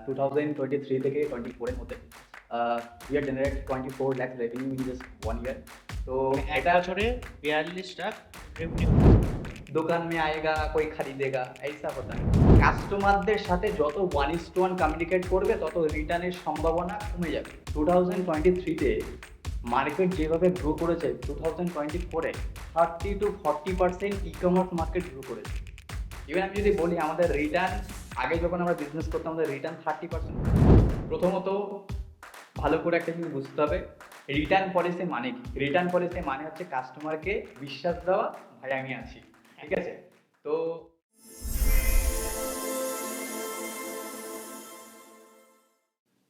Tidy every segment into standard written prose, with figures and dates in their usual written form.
2023 থেকে 24 এর মধ্যে we are generate 24 lakh revenue in just 1 year. तो মানে এক এটা বছরে 42 লাখ রেভিনিউ। দোকান में आएगा कोई खरीदेगा ऐसा होता है। কাস্টমারদের সাথে যত 1:1 কমিউনিকেট করবে তত রিটার্নের সম্ভাবনা কমে যাবে। 2023 তে মার্কেট যেভাবে গ্রো করেছে 2024 এ 30 to 40% ই-কমার্স মার্কেট গ্রো করেছে। ইভেন আমি যদি বলি আমাদের রিটার্ন আগে যখন আমরা বিজনেস করতাম আমাদের রিটার্ন 30%। প্রথমত ভালো করে একটা জিনিস বুঝতে হবে, রিটার্ন পলিসি মানে কি? রিটার্ন পলিসি মানে হচ্ছে কাস্টমারকে বিশ্বাস দেওয়া, ভাই আমি আছি, ঠিক আছে? তো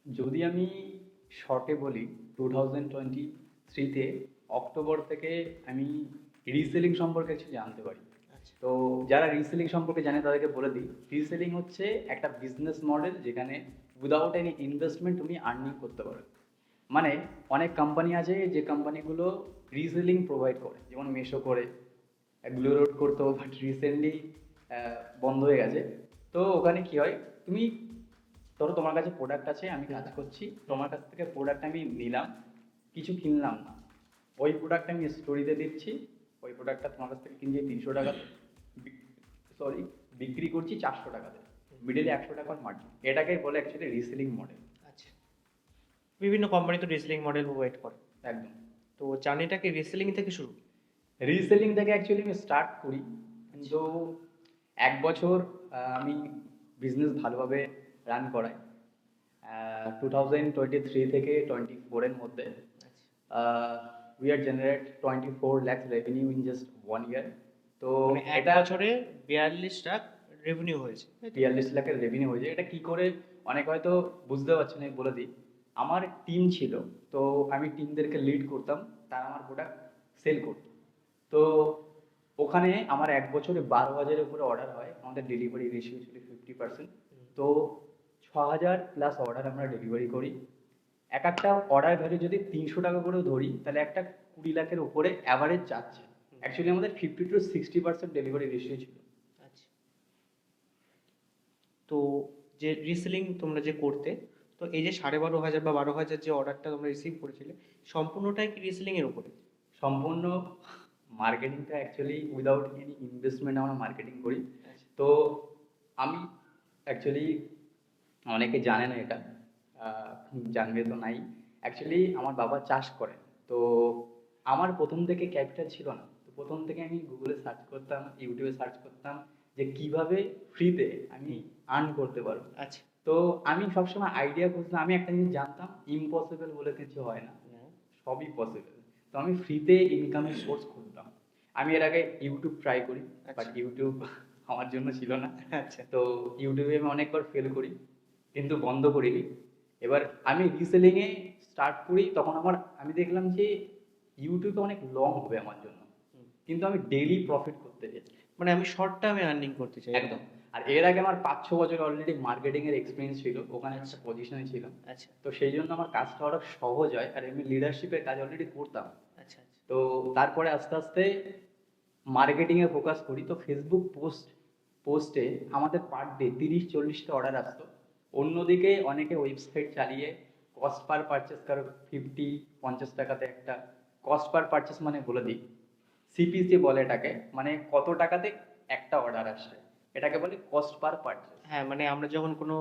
যদি আমি শর্টে বলি 2023 অক্টোবর থেকে আমি রিসেলিং সম্পর্কে কিছু জানতে পারি। আচ্ছা। তো যারা রিসেলিং সম্পর্কে জানে তাদেরকে বলে দিই, রিসেলিং হচ্ছে একটা বিজনেস মডেল যেখানে উইদাউট এনি ইনভেস্টমেন্ট তুমি আর্নিং করতে পারো। মানে অনেক কোম্পানি আছে যে কোম্পানিগুলো রিসেলিং প্রোভাইড করে, যেমন মেশো করে, গ্লোরোড করতো, বাট রিসেন্টলি বন্ধ হয়ে গেছে। তো ওখানে কি হয়, তুমি ধরো তোমার কাছে প্রোডাক্ট আছে, আমি কাজ করছি, তোমার কাছ থেকে প্রোডাক্ট আমি নিলাম, কিছু কিনলাম না, ওই প্রোডাক্ট আমি স্টোরিতে দিচ্ছি, ওই প্রোডাক্টটা তোমার কাছ থেকে কিনছি 300 টাকাতে, বিক্রি করছি 400 টাকাতে, মিডলে 100 টাকার মার্জিন, এটাকেই বলে অ্যাকচুয়ালি রিসেলিং মডেল। আচ্ছা, বিভিন্ন কোম্পানি তো রিসেলিং মডেল প্রোভাইড করে। একদম। তো জার্নিটা কি রিসেলিং থেকে শুরু? রিসেলিং থেকে অ্যাকচুয়ালি আমি স্টার্ট করি, কিন্তু 1 বছর আমি বিজনেস ভালোভাবে রান করাই। 2023 থেকে 24 এর মধ্যে we are generate 24 lakh revenue in just 1 ইয়ার। তো মানে এক এটা বছরে 42 লাখ রেভিনিউ হয়েছে, তাই তো? 42 লাখের রেভিনিউ হয়েছে। এটা কি করে অনেক হয়তো বুঝতে পারছে না, আমি বলে দিই। আমার টিম ছিল, তো আমি টিমদেরকে লিড করতাম, তারা আমার প্রোডাক্ট সেল করতো। তো ওখানে আমার 1 বছরে 12,000-এর উপরে অর্ডার হয়, আমাদের ডেলিভারি রেশিও ছিল 50%। তো 6,000 প্লাস অর্ডার আমরা ডেলিভারি করি। এক একটা অর্ডার ভ্যালু যদি 300 টাকা করেও ধরি, তাহলে একটা 20 লাখের উপরে অ্যাভারেজ যাচ্ছে। অ্যাকচুয়ালি আমাদের 50 to 60% ডেলিভারি রেশিও ছিল। আচ্ছা, তো যে রিসেলিং তোমরা যে করতে, তো এই যে 12,500 বা 12,000 যে অর্ডারটা তোমরা রিসিভ করেছিলে, সম্পূর্ণটাই কি রিসেলিং এর উপরে? সম্পূর্ণ মার্কেটিংটা অ্যাকচুয়ালি উইদাউট এনি ইনভেস্টমেন্ট আমরা মার্কেটিং করি। আচ্ছা। তো আমি অ্যাকচুয়ালি, অনেকে জানে না এটা, জানবে তো নাই, অ্যাকচুয়ালি আমার বাবা চাষ করেন। তো আমার প্রথম থেকে ক্যাপিটাল ছিল না, তো প্রথম থেকে আমি গুগলে সার্চ করতাম, ইউটিউবে সার্চ করতাম যে কিভাবে ফ্রিতে আমি আর্ন করতে পারবো। আচ্ছা। তো আমি সবসময় আইডিয়া করতাম, আমি একটা জিনিস জানতাম, ইম্পসিবল বলে কিছু হয় না, সবই পসিবল। তো আমি ফ্রিতে ইনকামের সোর্স খুঁজতাম। আমি এর আগে ইউটিউব ট্রাই করি, বাট ইউটিউব আমার জন্য ছিল না। আচ্ছা। তো ইউটিউবে আমি অনেকবার ফেল করি, কিন্তু বন্ধ করিনি। এবার আমি রিসেলিংয়ে স্টার্ট করি, তখন আমি দেখলাম যে ইউটিউবে অনেক লং হবে আমার জন্য, কিন্তু আমি ডেইলি প্রফিট করতে চাই। মানে আমি শর্ট টার্মে আর্নিং করতে চাই। একদম। আর এর আগে আমার 5-6 বছর অলরেডি মার্কেটিং এর এক্সপিরিয়েন্স ছিল, ওখানে একটা পজিশনে ছিলাম। আচ্ছা। তো সেই জন্য আমার কাজটা অনেক সহজ হয়, আর আমি লিডারশিপের কাজ অলরেডি করতাম। আচ্ছা। আচ্ছা। তো তারপরে আস্তে আস্তে মার্কেটিং এ ফোকাস করি। তো ফেসবুক পোস্টে আমাদের পার ডে 30-40টা অর্ডার আসতো। অন্যদিকে অনেকে ওয়েবসাইট চালিয়ে কস্ট পার পারচেস কারো 50-50 টাকাতে একটা কস্ট পার পারচেস, মানে বলে দিই সিপিসি বলে এটাকে, মানে কত টাকাতে একটা অর্ডার আসে, এটাকে বলে কস্ট পার পারচেস। হ্যাঁ, মানে আমরা যখন কোনো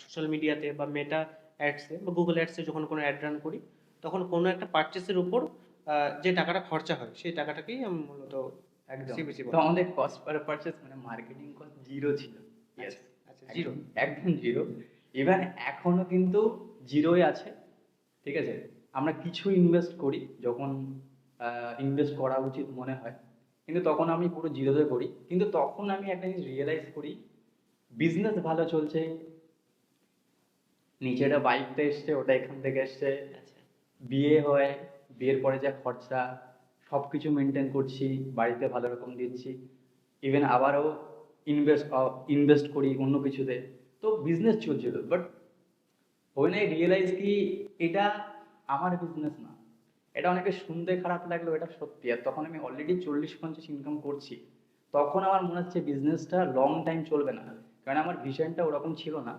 সোশ্যাল মিডিয়াতে বা মেটা অ্যাডসে বা গুগল অ্যাডসে যখন কোনো অ্যাড রান করি, তখন কোনো একটা পারচেসের উপর যে টাকাটা খরচা হয় সেই টাকাটাকেই আমি মূলত একদম। সিপিসি তো বলি। আমাদের কস্ট পার পারচেস মানে মার্কেটিং কস্ট জিরো ছিল। ইয়েস, আচ্ছা, জিরো। একদম জিরো। ইভেন এখনো কিন্তু জিরোই আছে, ঠিক আছে? আমরা কিছু ইনভেস্ট করি যখন ইনভেস্ট করা উচিত মনে হয়, কিন্তু তখন আমি পুরো জিরোতে করি। কিন্তু তখন আমি একটা জিনিস রিয়েলাইজ করি, বিজনেস ভালো চলছে, নিচে একটা বাইকটা এসছে, ওটা এখান থেকে এসছে, আচ্ছা। বিয়ে হয়, বিয়ের পরে যা খরচা, সব কিছু মেনটেন করছি, বাড়িতে ভালো রকম দিচ্ছি, ইভেন আবারও ইনভেস্ট করি অন্য কিছুতে। তো বিজনেস চলছিল, বাট when I realize কি এটা আমার বিজনেস না। এটা অনেকে শুনতে খারাপ লাগলেও এটা সত্যি। আর তখন আমি অলরেডি 40-50 ইনকাম করছি, তখন আমার মনে হচ্ছে বিজনেসটা লং টাইম চলবে না, কারণ আমার ভিশনটা ওরকম ছিল না।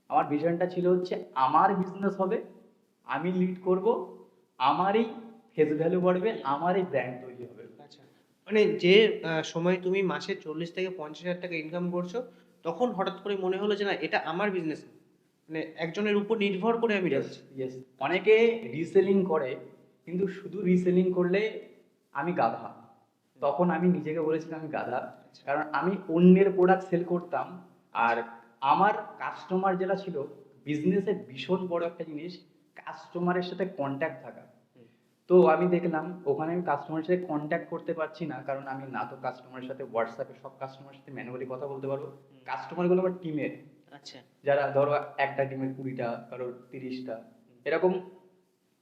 আমার ভিশনটা ছিল হচ্ছে আমার বিজনেস হবে, আমি লিড করব, আমারই ফেস ভ্যালু বাড়বে, আমারই ব্র্যান্ড তৈরি হবে। আচ্ছা, মানে যে সময় তুমি মাসে 40 থেকে 50 হাজার টাকা ইনকাম করছো, তখন হঠাৎ করে মনে হলো যে না, এটা আমার বিজনেস, মানে একজনের উপর নির্ভর করে আমি ইয়েস, ঢালছি। ইয়েস। অনেকে রিসেলিং করে, কিন্তু শুধু রিসেলিং করলে আমি গাধা। তখন আমি নিজেকে বলেছিলাম আমি গাধা, আচ্ছা। কারণ আমি অন্যের প্রোডাক্ট সেল করতাম। আর আমার কাস্টমার যেটা ছিল, বিজনেসের ভীষণ বড় একটা জিনিস কাস্টমারের সাথে কন্ট্যাক্ট থাকা। হুম। তো আমি দেখলাম ওখানে আমি কাস্টমারের সাথে কন্ট্যাক্ট করতে পারছি না, কারণ আমি না তো কাস্টমারের সাথে হোয়াটসঅ্যাপে সব কাস্টমারের সাথে ম্যানুয়ালি কথা বলতে পারবো। কাস্টমারগুলো আমার টিমের, আচ্ছা। যারা ধরো একটা টিমের 20টা, কারোর 30টা, এরকম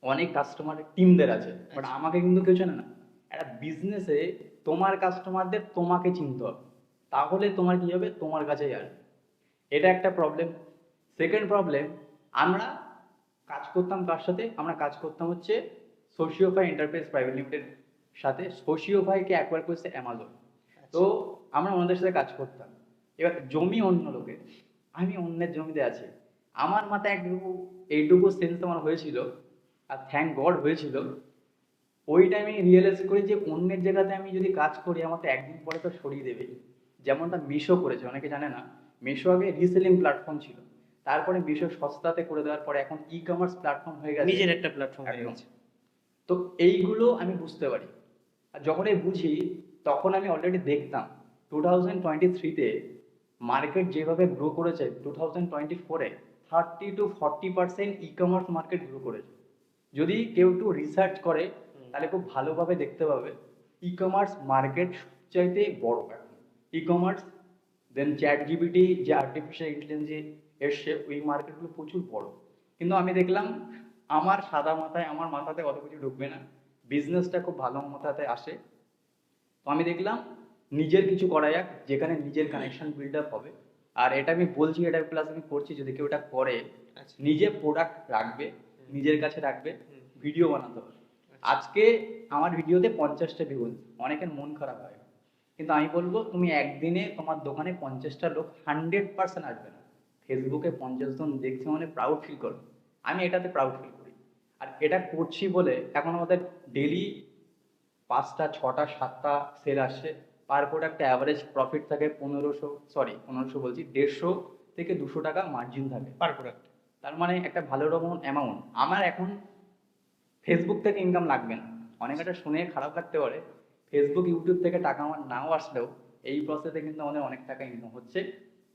অনেক কাস্টমার টিমদের আছে, বাট আচ্ছা। আমাকে কিন্তু কেউ জানে না। একটা বিজনেসে তোমার কাস্টমারদের তোমাকে চিনতে হবে, তাহলে তোমার কি হবে, তোমার কাছেই আসবে। এটা একটা প্রবলেম। সেকেন্ড প্রবলেম, আমরা কাজ করতাম কার সাথে, আমরা কাজ করতাম হচ্ছে সোশিওফাই এন্টারপ্রাইজ প্রাইভেট লিমিটেড সাথে। সোশিওফাইকে অ্যাকোয়ার করেছে অ্যামাজন। তো আচ্ছা। আমরা ওনাদের সাথে কাজ করতাম। এবার জমি অন্য লোকের, আমি অন্যের জমিতে আছি। আমার মাথায় এইটুকু সেন্স আমার হয়েছিল, আর থ্যাংক গড হয়েছিল। ওই টাইমে রিয়েলাইজ করি যে অন্যের জায়গাতে আমি যদি কাজ করি, আমার তো একদিন পরে তো সরিয়ে দেবে। যেমনটা মিশো করেছে, অনেকে জানে না, মিশো আগে রিসেলিং প্ল্যাটফর্ম ছিল, তারপরে মিশো সস্তাতে করে দেওয়ার পরে এখন ই কমার্স প্ল্যাটফর্ম হয়ে গেছে। নিজের একটা প্ল্যাটফর্ম হয়ে একদম। গেছে। তো এইগুলো আমি বুঝতে পারি, আর যখনই বুঝি তখন আমি অলরেডি দেখতাম 2023-তে মার্কেট যেভাবে গ্রো করেছে, 2024-এ 30-40% ই কমার্স মার্কেট গ্রো করেছে। যদি কেউ একটু রিসার্চ করে তাহলে খুব ভালোভাবে দেখতে পাবে ই কমার্স মার্কেট সবচাইতে বড় এখন। ই কমার্স, দেন চ্যাট জিপিটি, যে আর্টিফিশিয়াল ইন্টেলিজেন্স এসছে, ওই মার্কেটগুলো প্রচুর বড়। কিন্তু আমি দেখলাম আমার সাদা মাথায়, আমার মাথাতে অত কিছু ঢুকবে না, বিজনেসটা খুব ভালো মাথাতে আসে। তো আমি দেখলাম নিজের কিছু করা যাক, যেখানে নিজের কানেকশন বিল্ড আপ হবে। আর এটা আমি বলছি, এটা প্লাস আমি করছি, যদি কেউ এটা করে, আচ্ছা। নিজে প্রোডাক্ট রাখবে, নিজের কাছে রাখবে, হুম। ভিডিও বানাতে হবে। আচ্ছা। আজকে আমার ভিডিওতে 50টা ভিউজ, অনেকের মন খারাপ হয়, কিন্তু আমি বলবো তুমি একদিনে তোমার দোকানে 50টা লোক 100% আসবে না। ফেসবুকে 50 জন দেখছে মানে প্রাউড ফিল করো। আমি এটাতে প্রাউড ফিল করি। আর এটা করছি বলে এখন আমাদের ডেলি 5টা 6টা 7টা সেল আসছে। পার প্রোডাক্টে অ্যাভারেজ প্রফিট থাকে 1500 বলছি, 150 থেকে 200 টাকা মার্জিন থাকে। পার প্রোডাক্ট। তার মানে একটা ভালো রকম অ্যামাউন্ট। আমার এখন ফেসবুক থেকে ইনকাম লাগবে না। অনেক এটা শুনে খারাপ লাগতে পারে, ফেসবুক ইউটিউব থেকে টাকা আমার নাও আসলেও এই প্রসেসে কিন্তু আমাদের অনেক টাকা ইনকাম হচ্ছে,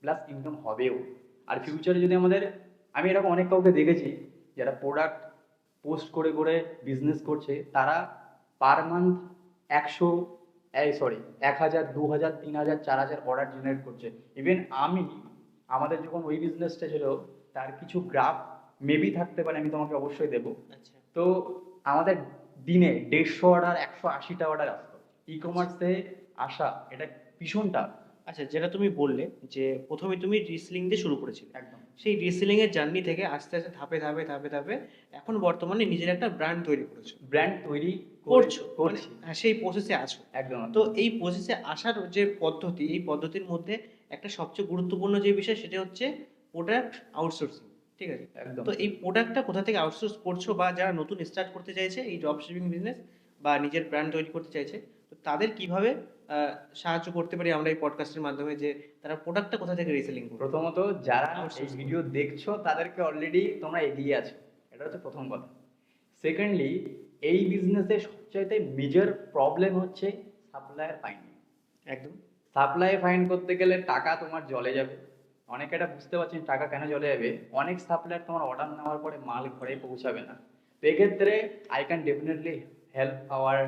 প্লাস ইনকাম হবেও। আর ফিউচারে যদি আমাদের, আমি এরকম অনেক কাউকে দেখেছি যারা প্রোডাক্ট পোস্ট করে করে বিজনেস করছে, তারা পার মান্থ 100, 1000, 2000, 3000, 4000 অর্ডার জেনারেট করছে। ইভেন আমি, আমাদের যখন ওই বিজনেসটা ছিল, তার কিছু গ্রাফ মেবি থাকতে পারে, আমি তোমাকে অবশ্যই দেবো। আচ্ছা। তো আমাদের দিনে 150 অর্ডার, 180টা অর্ডার আসতো। ই কমার্সে আসা এটা ভীষণ টাফ। আচ্ছা, যেটা তুমি বললে যে প্রথমে তুমি রিসেলিং দিয়ে শুরু করেছিলে, একদম। সেই রিসেলিং এর জার্নি থেকে আস্তে আস্তে ধাপে ধাপে ধাপে ধাপে এখন বর্তমানে নিজের একটা ব্র্যান্ড তৈরি করেছো। ব্র্যান্ড তৈরি করছো, মানে করছি। হ্যাঁ, সেই প্রসেসে আছো। একদম। তো এই প্রসেসে আসার যে পদ্ধতি, এই পদ্ধতির মধ্যে একটা সবচেয়ে গুরুত্বপূর্ণ যে বিষয়, সেটা হচ্ছে প্রোডাক্ট আউটসোর্সিং। ঠিক আছে? একদম। তো এই প্রোডাক্টটা কোথা থেকে আউটসোর্স করছো, বা যারা নতুন স্টার্ট করতে চাইছে এই ড্রপ শিপিং বিজনেস বা নিজের ব্র্যান্ড তৈরি করতে চাইছে, তো তাদের কিভাবে সাহায্য করতে পারি আমরা এই পডকাস্টের মাধ্যমে, যে তারা প্রোডাক্টটা কোথা থেকে রিসেলিং করবে? প্রথমত যারা এই আউটসোর্স ভিডিও দেখছো তাদেরকে অলরেডি তোমরা এগিয়ে আছো, এটা হচ্ছে প্রথম কথা। সেকেন্ডলি, এই বিজনেসে সবচাইতে মেজর প্রবলেম হচ্ছে সাপ্লায়ার পাইনি। একদম। সাপ্লাই ফাইন্ড করতে গেলে টাকা তোমার জলে যাবে। অনেকে এটা বুঝতে পারছেন টাকা কেন জলে যাবে। অনেক সাপ্লায়ার তোমার অর্ডার নেওয়ার পরে মাল ঘরে পৌঁছাবে না। তো এক্ষেত্রে I can definitely help our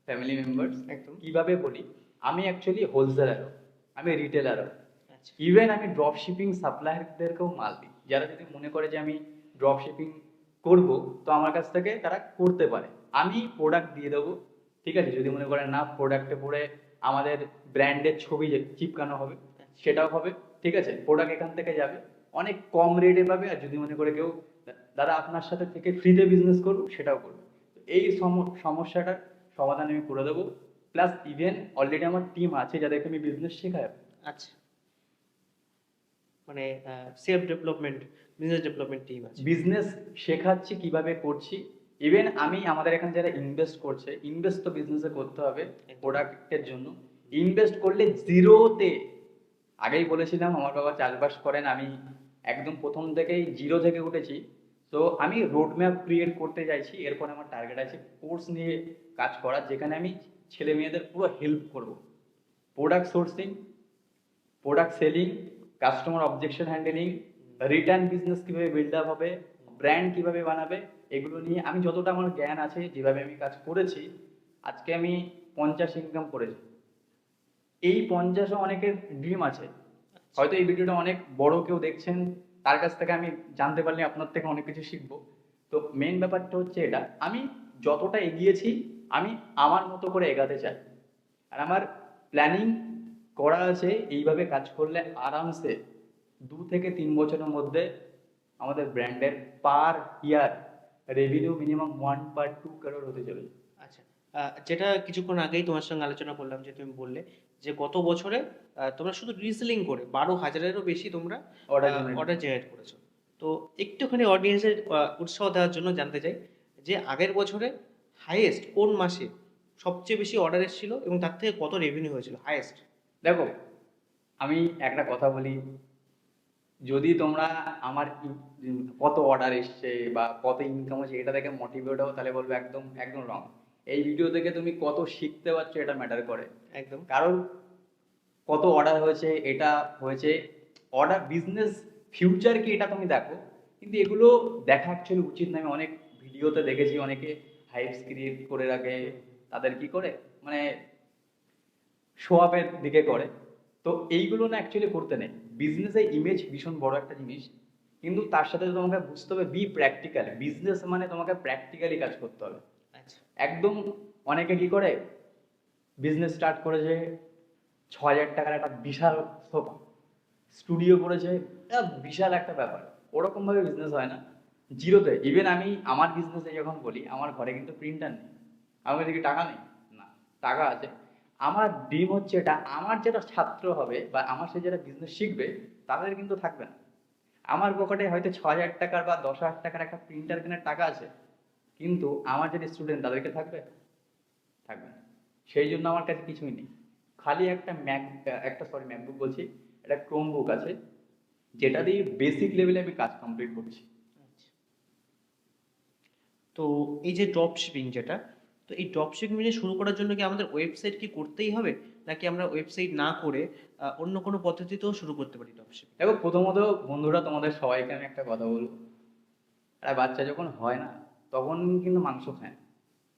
family members. একদম। কিভাবে বলি, আমি অ্যাকচুয়ালি হোলসেলারও, আমি রিটেলারও, আচ্ছা। ইভেন আমি ড্রপ শিপিং সাপ্লায়ারদেরকেও মাল দিই। যারা যদি মনে করে যে আমি ড্রপ শিপিং করবো, তো আমার কাছ থেকে তারা করতে পারে, আমি প্রোডাক্ট দিয়ে দেবো। ঠিক আছে, যদি মনে করেন না প্রোডাক্টে পরে আমাদের ব্র্যান্ডের ছবি যে চিপকানো হবে, সেটাও হবে। ঠিক আছে, প্রোডাক্ট এখান থেকে যাবে, অনেক কম রেটে পাবে। আর যদি মনে করে কেউ দাদা আপনার সাথে থেকে ফ্রিতে বিজনেস করবো, সেটাও করবে। তো এই সমস্যাটার সমাধান আমি করে দেবো। প্লাস ইভেন অলরেডি আমার টিম আছে যাদেরকে আমি বিজনেস শেখাই। আচ্ছা, মানে self development business development team আছে। বিজনেস শেখাচ্ছি কিভাবে করছি। ইভেন আমি আমাদের এখানে যারা ইনভেস্ট করছে, ইনভেস্ট তো বিজনেসে করতে হবে প্রোডাক্টের জন্য। ইনভেস্ট করলে জিরোতে, আগেই বলেছিলাম আমার বাবা চাষবাস করেন, আমি একদম প্রথম থেকেই জিরো থেকে উঠেছি। তো আমি রোড ম্যাপ ক্রিয়েট করতে চাইছি। এরপর আমার টার্গেট আছে কোর্স নিয়ে কাজ করা, যেখানে আমি ছেলে মেয়েদের পুরো হেল্প করব। Product sourcing, product selling, customer objection handling, return business কিভাবে বিল্ড আপ হবে, ব্র্যান্ড কিভাবে বানাবে, এগুলো নিয়ে আমি যতটা আমার জ্ঞান আছে, যেভাবে আমি কাজ করেছি, আজকে আমি 50 ইনকাম করেছি। এই 50ও অনেকের ড্রিম আছে। হয়তো এই ভিডিওটা অনেক বড় কেউ দেখছেন, তার কাছ থেকে আমি জানতে পারলে আপনার থেকে অনেক কিছু শিখবো। তো মেন ব্যাপারটা হচ্ছে এটা, আমি যতটা এগিয়েছি আমি আমার মতো করে এগাতে চাই। আর আমার প্ল্যানিং করা আছে, এইভাবে কাজ করলে আরামসে 2 থেকে 3 বছরের মধ্যে আমাদের ব্র্যান্ডের পার ইয়ার রেভিনিউ মিনিমাম 1.2 crore হতে চলেছে। আচ্ছা, যেটা কিছুক্ষণ আগেই তোমার সঙ্গে আলোচনা করলাম, যে তুমি বললে যে গত বছরে তোমরা শুধু রিসেলিং করে 12,000-এরও বেশি তোমরা অর্ডার জেনারেট করেছো। তো একটুখানি অডিয়েন্সের উৎসাহ দেওয়ার জন্য জানতে চাই যে আগের বছরে হাইয়েস্ট কোন মাসে সবচেয়ে বেশি অর্ডার এসেছিল এবং তার থেকে কত রেভিনিউ হয়েছিল হাইয়েস্ট? দেখো, আমি একটা কথা বলি, যদি তোমরা আমার কত অর্ডার এসছে বা কত ইনকাম হচ্ছে এটা দেখে মোটিভেট হও, তাহলে বলবো একদম একদম রং। এই ভিডিও থেকে তুমি কত শিখতে পারছো এটা ম্যাটার করে। একদম। কারণ কত অর্ডার হয়েছে, এটা হয়েছে অর্ডার, বিজনেস ফিউচার কি এটা তুমি দেখো, কিন্তু এগুলো দেখা অ্যাকচুয়ালি উচিত না। আমি অনেক ভিডিওতে দেখেছি অনেকে হাইপস ক্রিয়েট করে রাখে, তাদের কি করে মানে শো আপের দিকে করে। তো এইগুলো না অ্যাকচুয়ালি করতে নেই। বিজনেসের ইমেজ ভীষণ বড় একটা জিনিস, কিন্তু তার সাথে তোমাকে বুঝতে হবে বি প্র্যাকটিক্যাল। বিজনেস মানে তোমাকে প্র্যাকটিক্যালি কাজ করতে হবে আচ্ছা। একদম। অনেকে কি করে, বিজনেস স্টার্ট করেছে, 6,000 টাকার একটা বিশাল সোফা, স্টুডিও করেছে, এটা বিশাল একটা ব্যাপার। ওরকম ভাবে বিজনেস হয় না জিরোতে। ইভেন আমি আমার বিজনেসে যখন বলি, আমার ঘরে কিন্তু প্রিন্টার নেই, আমার কাছে কি টাকা নেই? না, টাকা আছে। আমার ড্রিম হচ্ছে এটা, আমার যেটা ছাত্র হবে বা আমার সাথে যারা বিজনেস শিখবে, তাদের কিন্তু থাকবে না। আমার পকেটে হয়তো 6,000 টাকার বা 10,000 টাকার একটা প্রিন্টার কেনার টাকা আছে, কিন্তু আমার যে স্টুডেন্ট তাদেরকে থাকবে? থাকবে না। সেই জন্য আমার কাছে কিছুই নেই, খালি একটা ম্যাকবুক বলছি, একটা ক্রোম বুক আছে, যেটা দিয়ে বেসিক লেভেলে আমি কাজ কমপ্লিট করছি। আচ্ছা। তো এই যে ড্রপ শিপিং যেটা, তো এই ড্রপ শিপিং শুরু করার জন্য কি আমাদের ওয়েবসাইট কি করতেই হবে, নাকি আমরা ওয়েবসাইট না করে অন্য কোনো পদ্ধতিতেও শুরু করতে পারি ড্রপ শিপিং? দেখো, প্রথমত বন্ধুরা তোমাদের সবাইকে আমি একটা কথা বলবো, একটা বাচ্চা যখন হয় না, তখন কিন্তু মাংস খায় না।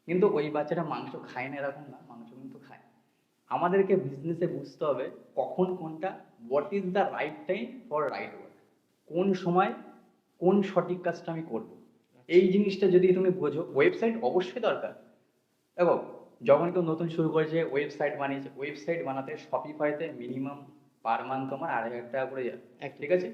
কিন্তু ওই বাচ্চাটা মাংস খায় না এরকম না, মাংস কিন্তু খায়। আমাদেরকে বিজনেসে বুঝতে হবে কখন কোনটা, what is the right time for right work, কোন সময় কোন সঠিক কাজটা আমি করব। এই জিনিসটা যদি তুমি বোঝো, ওয়েবসাইট অবশ্যই দরকার। দেখো, যখন কেউ নতুন শুরু করেছে, ওয়েবসাইট বানিয়েছে, ওয়েবসাইট বানাতে শপিফাইতে মিনিমাম পার মান্থ তোমার 2,500 টাকা করে যাবে, ঠিক আছে?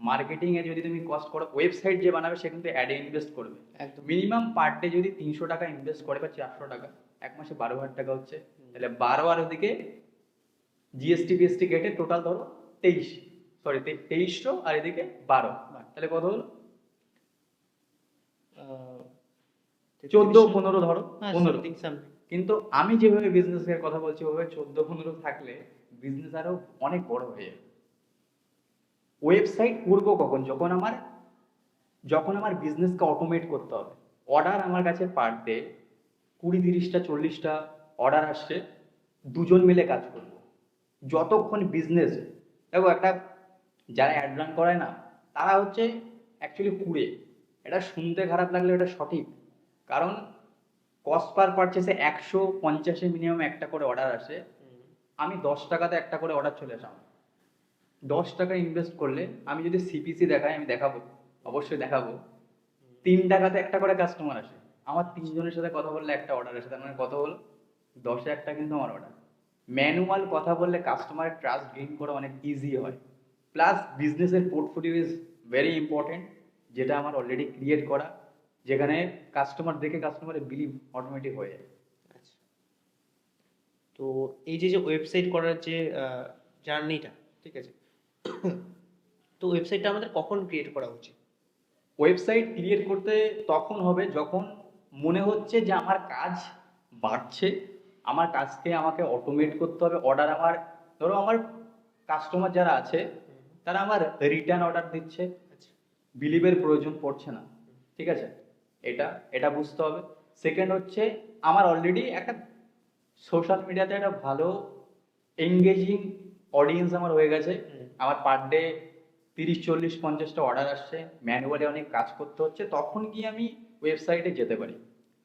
মার্কেটিং এ যদি তুমি কস্ট করো, ওয়েবসাইট যে বানাবে সে কিন্তু অ্যাডে ইনভেস্ট করবে। একদম। মিনিমাম পার ডে যদি 300 টাকা ইনভেস্ট করে বা 400 টাকা, এক মাসে 12,000 টাকা হচ্ছে, তাহলে 12 আর ওদিকে জিএসটি ফিএসটি কেটে টোটাল ধরো 2300, আর এদিকে 12, তাহলে কত হলো? 14-15 ধরো, 15। কিন্তু আমি যেভাবে বিজনেসের কথা বলছি, ওভাবে 14-15 থাকলে বিজনেস আরো অনেক বড় হয়ে যাবে। ওয়েবসাইট করবো কখন? যখন আমার বিজনেসকে অটোমেট করতে হবে। অর্ডার আমার কাছে পার ডে 20, 30, 40টা অর্ডার আসছে, দুজন মিলে কাজ করব। যতক্ষণ বিজনেস, দেখো একটা যারা অ্যাড রান করায় না, তারা হচ্ছে অ্যাকচুয়ালি কুড়ে। এটা শুনতে খারাপ লাগলে এটা সঠিক, কারণ কস্ট পার পারচেসে 150-এ মিনিমাম একটা করে অর্ডার আসে। আমি 10 টাকাতে একটা করে অর্ডার চলে আসে আমার। 10 টাকা ইনভেস্ট করলে আমি যদি সিপিসি দেখাই, আমি দেখাবো, অবশ্যই দেখাবো, 3 টাকাতে একটা করে কাস্টমার আসে। আমার 3 জনের সাথে কথা বললে একটা অর্ডার আসে, তার মানে কত হলো? 10-এ একটা কিন্তু আমার অর্ডার। ম্যানুয়াল কথা বললে কাস্টমারের ট্রাস্ট গেইন করা অনেক ইজি হয়। প্লাস বিজনেসের পোর্টফোলিও ইজ ভেরি ইম্পর্টেন্ট, যেটা আমার অলরেডি ক্রিয়েট করা, যেখানে কাস্টমার দেখে কাস্টমারের বিলিভ অটোমেটিক হয়ে যায়। আচ্ছা। তো এই যে ওয়েবসাইট করার যে জার্নিটা, ঠিক আছে, তো ওয়েবসাইটটা আমাদের কখন ক্রিয়েট করা উচিত? ওয়েবসাইট ক্রিয়েট করতে তখন হবে যখন মনে হচ্ছে যে আমার কাজ বাড়ছে, আমার কাজকে আমাকে অটোমেট করতে হবে। অর্ডার আমার, ধরো আমার কাস্টমার যারা আছে তারা আমার রিটার্ন অর্ডার দিচ্ছে, আচ্ছা। বিলিভের প্রয়োজন পড়ছে না, ঠিক আছে, এটা এটা বুঝতে হবে। সেকেন্ড হচ্ছে আমার অলরেডি একটা সোশ্যাল মিডিয়াতে একটা ভালো এঙ্গেজিং অডিয়েন্স আমার হয়ে গেছে। আমার পার ডে 30, 40, 50টা অর্ডার আসছে, ম্যানুয়ালি অনেক কাজ করতে হচ্ছে, তখন গিয়ে আমি ওয়েবসাইটে যেতে পারি।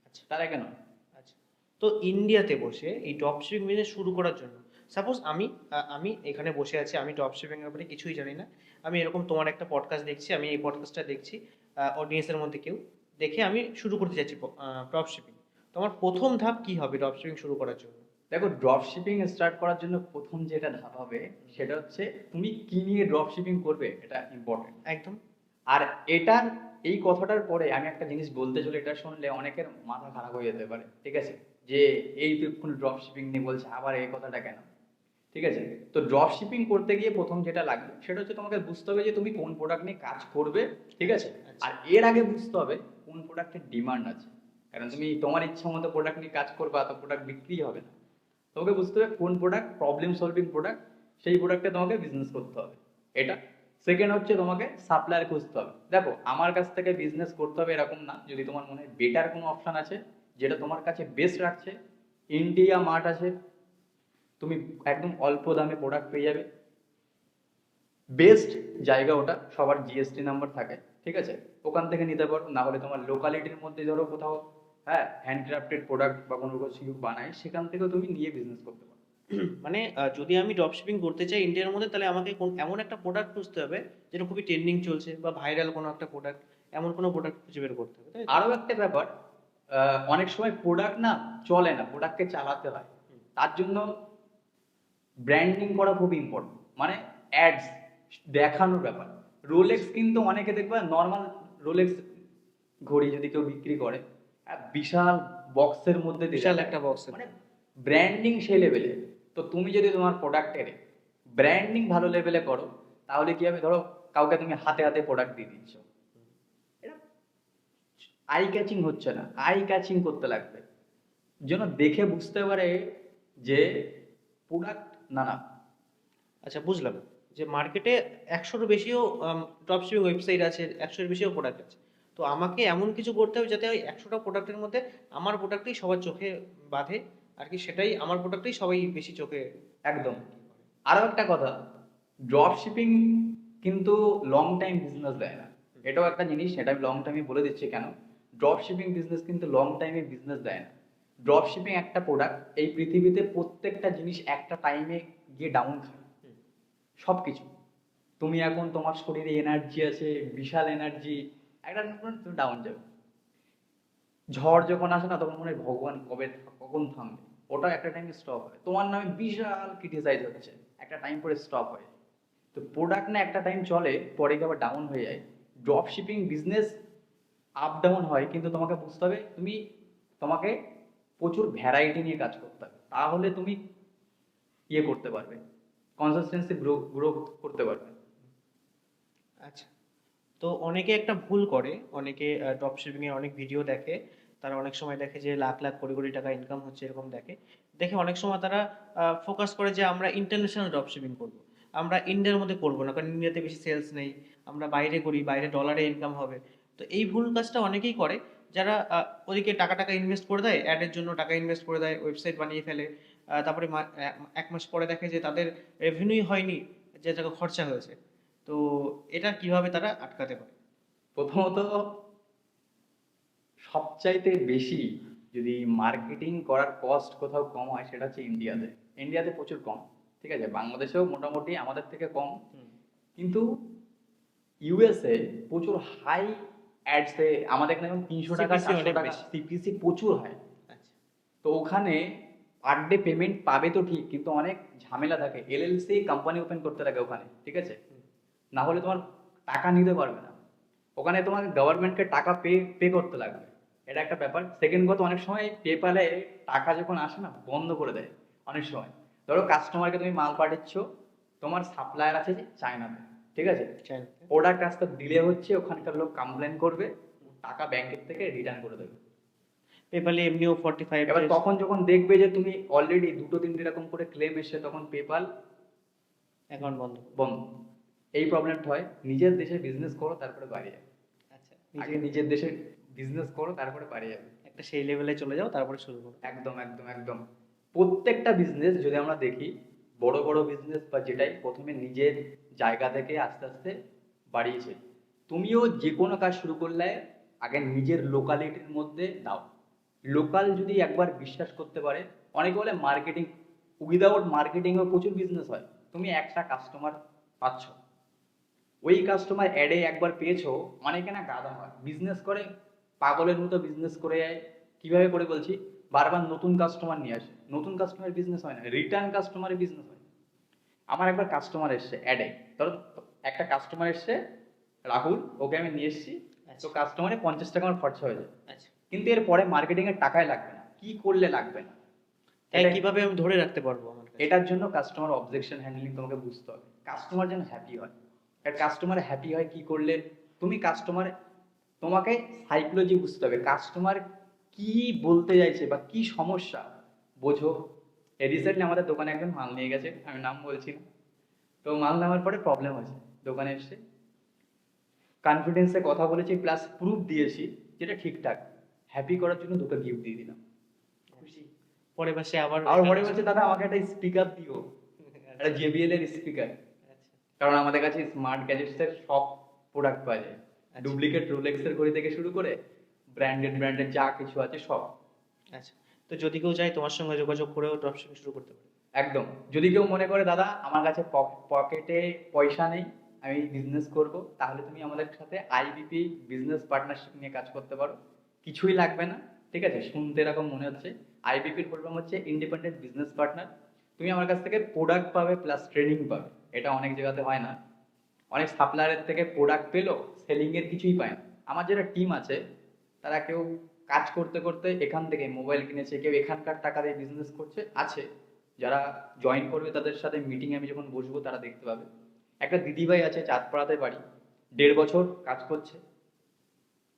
আচ্ছা। তার আগে নয়। আচ্ছা, তো ইন্ডিয়াতে বসে এই ড্রপ শিপিং বিজনেস শুরু করার জন্য সাপোজ আমি এখানে বসে আছি, আমি ড্রপ শিপিং এর ব্যাপারে কিছুই জানি না, আমি এরকম তোমার একটা পডকাস্ট দেখছি, আমি এই পডকাস্টটা দেখছি, অডিয়েন্সের মধ্যে কেউ দেখে আমি শুরু করতে চাইছি ড্রপ শিপিং। তোমার প্রথম ধাপ কি হবে ড্রপ শিপিং শুরু করার জন্য? দেখো, ড্রপ শিপিং স্টার্ট করার জন্য প্রথম যেটা ধাপ হবে সেটা হচ্ছে তুমি কি নিয়ে ড্রপ শিপিং করবে, এটা ইম্পর্টেন্ট। একদম। আর এটার এই কথাটার পরে আমি একটা জিনিস বলতে চলে, এটা শুনলে অনেকের মাথা খারাপ হয়ে যেতে পারে, ঠিক আছে, যে এই তো এক্ষুনি ড্রপ শিপিং নিয়ে বলছে, আবার এই কথাটা কেন? ঠিক আছে, তো ড্রপ শিপিং করতে গিয়ে প্রথম যেটা লাগবে সেটা হচ্ছে তোমাকে বুঝতে হবে যে তুমি কোন প্রোডাক্ট নিয়ে কাজ করবে, ঠিক আছে। আচ্ছা। আর এর আগে বুঝতে হবে কোন প্রোডাক্টের ডিমান্ড আছে, কারণ তুমি তোমার ইচ্ছা মতো প্রোডাক্ট নিয়ে কাজ করবা তো প্রোডাক্ট বিক্রি হবে না। তোমাকে বুঝতে হবে কোন প্রোডাক্ট প্রবলেম সলভিং প্রোডাক্ট, সেই প্রোডাক্টে তোমাকে বিজনেস করতে হবে, এটা। সেকেন্ড হচ্ছে তোমাকে সাপ্লায়ার খুঁজতে হবে। দেখো, আমার কাছ থেকে বিজনেস করতে হবে এরকম না, যদি তোমার মনে হয় বেটার কোনো অপশন আছে যেটা তোমার কাছে বেস্ট রাখছে, ইন্ডিয়া মার্ট আছে, তুমি একদম অল্প দামে প্রোডাক্ট পেয়ে যাবে, বেস্ট জায়গা ওটা, সবার জিএসটি নাম্বার থাকে, ঠিক আছে, ওখান থেকে নিতে পারো। না হলে তোমার লোকালিটির মধ্যে ধরো কোথাও, হ্যাঁ, হ্যান্ডক্রাফটেড প্রোডাক্ট বা কোনো কিছু বানায়, সেখান থেকেও তুমি নিয়ে বিজনেস করতে পারো। মানে যদি আমি ড্রপ শিপিং করতে চাই ইন্ডিয়ার মধ্যে, তাহলে আমাকে এমন একটা প্রোডাক্ট খুঁজতে হবে যেটা খুবই ট্রেন্ডিং চলছে বা ভাইরাল কোনো একটা প্রোডাক্ট, এমন কোনো প্রোডাক্ট খুঁজে বের করতে হবে, তাই তো? আরো একটা ব্যাপার, অনেক সময় প্রোডাক্ট না চলে না, প্রোডাক্টকে চালাতে হয়, তার জন্য ব্র্যান্ডিং করা খুব ইম্পর্টেন্ট, মানে অ্যাডস দেখানোর ব্যাপার। রোলেক্স কিন্তু অনেকে দেখবে নর্মাল রোলেক্স ঘড়ি যদি কেউ বিক্রি করে, বিশাল বক্সের মধ্যে দিয়ে বিশাল দেয়, একটা বক্স। মানে ব্র্যান্ডিং সেই লেভেলে। তো তুমি যদি তোমার প্রোডাক্টের ব্র্যান্ডিং ভালো লেভেলে করো, তাহলে কি হবে, ধরো কাউকে তুমি হাতে হাতে প্রোডাক্ট দিয়ে দিচ্ছ, এটা আই ক্যাচিং হচ্ছে না, আই ক্যাচিং করতে লাগবে, যেন দেখে বুঝতে পারে যে প্রোডাক্ট না না। আচ্ছা, বুঝলাম যে মার্কেটে 100-র বেশিও ড্রপ শিপিং ওয়েবসাইট আছে, 100-এর বেশিও প্রোডাক্ট আছে। তো আমাকে এমন কিছু করতে হবে যাতে ওই 100টা প্রোডাক্টের মধ্যে আমার প্রোডাক্টই সবার চোখে বাঁধে আর কি, সেটাই আমার প্রোডাক্টই সবাই বেশি চোখে। একদম। আরো একটা কথা, ড্রপ শিপিং কিন্তু লং টাইম বিজনেস দেয় না, এটাও একটা জিনিস, এটা আমি লং টাইমে বলে দিচ্ছি কেন। ড্রপ শিপিং বিজনেস কিন্তু লং টাইমে বিজনেস দেয় না। ড্রপ শিপিং একটা প্রোডাক্ট, এই পৃথিবীতে প্রত্যেকটা জিনিস একটা টাইমে গিয়ে ডাউন খায়, সবকিছু। তুমি এখন তোমার শরীরে এনার্জি আছে, বিশাল এনার্জি, একটা তুমি ডাউন যাবে। ঝড় যখন আসে না, তখন মনে হয় ভগবান কবে কখন থামবে, ওটা একটা টাইমে স্টপ হয়, তোমার নামে বিশাল ক্রিটিসাইজ হচ্ছে, একটা টাইম পরে স্টপ হয়। তো প্রোডাক্ট না একটা টাইম চলে, পরে গিয়ে আবার ডাউন হয়ে যায়। Drop shipping business up down হয়, কিন্তু তোমাকে বুঝতে হবে তোমাকে প্রচুর ভ্যারাইটি নিয়ে কাজ করতে হবে, তাহলে তুমি ইয়ে করতে পারবে, কনসিস্টেন্সি গ্রো করতে পারবে। আচ্ছা, তো অনেকে একটা ভুল করে, অনেকে ড্রপ শিপিং এর অনেক ভিডিও দেখে, তারা অনেক সময় দেখে যে লাখ লাখ কোটি কোটি টাকা ইনকাম হচ্ছে, এরকম দেখে দেখে অনেক সময় তারা ফোকাস করে যে আমরা ইন্টারন্যাশনাল ড্রপ শিপিং করবো, আমরা ইন্ডিয়ার মধ্যে করবো না, কারণ ইন্ডিয়াতে বেশি সেলস নেই, আমরা বাইরে করি, বাইরে ডলারে ইনকাম হবে। তো এই ভুল কাজটা অনেকেই করে, যারা ওদিকে টাকা টাকা ইনভেস্ট করে দেয়, অ্যাডের জন্য টাকা ইনভেস্ট করে দেয়, ওয়েবসাইট বানিয়ে ফেলে, তারপরে 1 মাস পরে দেখে যে তাদের রেভিনিউই হয়নি, যে টাকা খরচা হয়েছে। তো এটা কিভাবে তারা আটকাতে পারে? প্রথমত, সবচাইতে বেশি যদি মার্কেটিং করার কস্ট কোথাও কম হয়, সেটা হচ্ছে ইন্ডিয়াতে। ইন্ডিয়াতে প্রচুর কম, ঠিক আছে, বাংলাদেশেও মোটামুটি আমাদের থেকে কম, কিন্তু ইউএসএ প্রচুর হাই অ্যাডসে, আমাদের এখানে যেমন 300 টাকা CPC 400 অনেক টাকা বেশি। সিপিসি প্রচুর হয়। আচ্ছা। তো ওখানে পার ডে পেমেন্ট পাবে তো ঠিক, কিন্তু অনেক ঝামেলা থাকে, এলএলসি কোম্পানি ওপেন করতে লাগে ওখানে, ঠিক আছে, না হলে তোমার টাকা নিতে পারবে না, ওখানে তোমাকে গভর্নমেন্টকে টাকা পে পে করতে লাগবে, এটা একটা ব্যাপার। সেকেন্ড কথা, অনেক সময় পেপ্যালে টাকা যখন আসে না, বন্ধ করে দেয় অনেক সময়। ধরো কাস্টমারকে তুমি মাল পাঠাচ্ছ, তোমার সাপ্লায়ার আছে যে চায়নাতে, ঠিক আছে, চায়না। প্রোডাক্ট আসতে ডিলে হচ্ছে, ওখানকার লোক কমপ্লেন করবে, টাকা ব্যাংকের থেকে রিটার্ন করে দেবে। পেপালে এমনিও 45 এবার ডেজ তখন যখন দেখবে যে তুমি অলরেডি দুটো তিনটে এরকম করে ক্লেম এসে, তখন পেপাল অ্যাকাউন্ট বন্ধ। বন্ধ। এই প্রবলেমটা হয়। নিজের দেশে বিজনেস করো, তারপরে বাইরে যাবে। আচ্ছা, আগে নিজের দেশে বিজনেস করো, তারপরে বাইরে যাবে। একটা সেই লেভেলে চলে যাও, তারপরে শুরু করো। একদম একদম একদম। প্রত্যেকটা বিজনেস যদি আমরা দেখি, বড় বড় বিজনেস বা যেটাই, প্রথমে নিজের জায়গা থেকে আস্তে আস্তে বাড়িয়েছে। তুমিও যে কোনো কাজ শুরু করলে আগে নিজের লোকালিটির মধ্যে দাও। লোকাল যদি একবার বিশ্বাস করতে পারে, অনেকে বলে মার্কেটিং, উইদাউট মার্কেটিংও প্রচুর বিজনেস হয়। তুমি একটা কাস্টমার পাচ্ছ, ওই কাস্টমার অ্যাডে একবার পেয়েছো, অনেকে না গাধা হয়, বিজনেস করে পাগলের মতো বিজনেস করে যায়। কিভাবে করে বলছি, বারবার নতুন কাস্টমার নিয়ে আসে। নতুন কাস্টমার বিজনেস হয় না, রিটার্ন কাস্টমারের বিজনেস হয়। আমার একবার কাস্টমার এসছে অ্যাডে, ধরো একটা কাস্টমার এসছে রাহুল, ওকে আমি নিয়ে এসেছি, তো কাস্টমারে 50 টাকা আমার খরচা হয়ে যায়। আচ্ছা, কিন্তু এর পরে মার্কেটিং এর টাকায় লাগবে না, কি করলে লাগবে না। তাই এটা- কিভাবে আমি ধরে রাখতে পারবো আমার কাছে? এটার জন্য কাস্টমার অবজেকশন হ্যান্ডলিং তোমাকে বুঝতে হবে। কাস্টমার যেন হ্যাপি হয়। আর কাস্টমার হ্যাপি হয় কি করলে, তুমি কাস্টমার, তোমাকে সাইকোলজি বুঝতে হবে, কাস্টমার কি বলতে চাইছে বা কি সমস্যা, বোঝো। রিসেন্টলি আমাদের দোকানে একজন মাল নিয়ে গেছে, আমি নাম বলছি না। তো মাল নেওয়ার পরে প্রবলেম হয়েছে, দোকানে এসে কনফিডেন্সে কথা বলেছি, প্লাস প্রুফ দিয়েছি যেটা ঠিকঠাক। হ্যাপি করার জন্য দুটো গিফট দিয়ে দিলাম, খুশি। পরে বা সে আবার আর পরে বলছে, দাদা আমাকে একটা স্পিকার দিও, একটা JBL এর স্পিকার। আচ্ছা, কারণ আমাদের কাছে স্মার্ট গ্যাজেটস এর সব প্রোডাক্ট পাওয়া যায়, আচ্ছা। ডুপ্লিকেট রোলেক্স এর ঘড়ি থেকে শুরু করে ব্র্যান্ডেড যা কিছু আছে সব। আচ্ছা, তো যদি কেউ চায় তোমার সঙ্গে যোগাযোগ করেও ড্রপশিপিং শুরু করতে পারে। একদম। যদি কেউ মনে করে দাদা আমার কাছে পকেটে পয়সা নেই, আমি বিজনেস করব, তাহলে তুমি আমাদের সাথে IBP বিজনেস পার্টনারশিপ নিয়ে কাজ করতে পারো। কিছুই লাগবে না, ঠিক আছে? শুনতে এরকম মনে হচ্ছে, IBPর ফুল ফর্ম হচ্ছে ইন্ডিপেন্ডেন্ট বিজনেস পার্টনার। তুমি আমার কাছ থেকে প্রোডাক্ট পাবে প্লাস ট্রেনিং পাবে, এটা অনেক জায়গাতে হয় না। অনেক সাপ্লায়ারের থেকে প্রোডাক্ট পেলো, সেলিং এর কিছুই পায় না। আমার যেটা টিম আছে, তারা কেউ কাজ করতে করতে এখান থেকে মোবাইল কিনেছে, কেউ এখানকার টাকা দিয়ে বিজনেস করছে, আছে। যারা জয়েন করবে তাদের সাথে মিটিং আমি যখন বসবো তারা দেখতে পাবে। একটা দিদিভাই আছে, চাঁদপাড়াতে বাড়ি, 1.5 বছর কাজ করছে,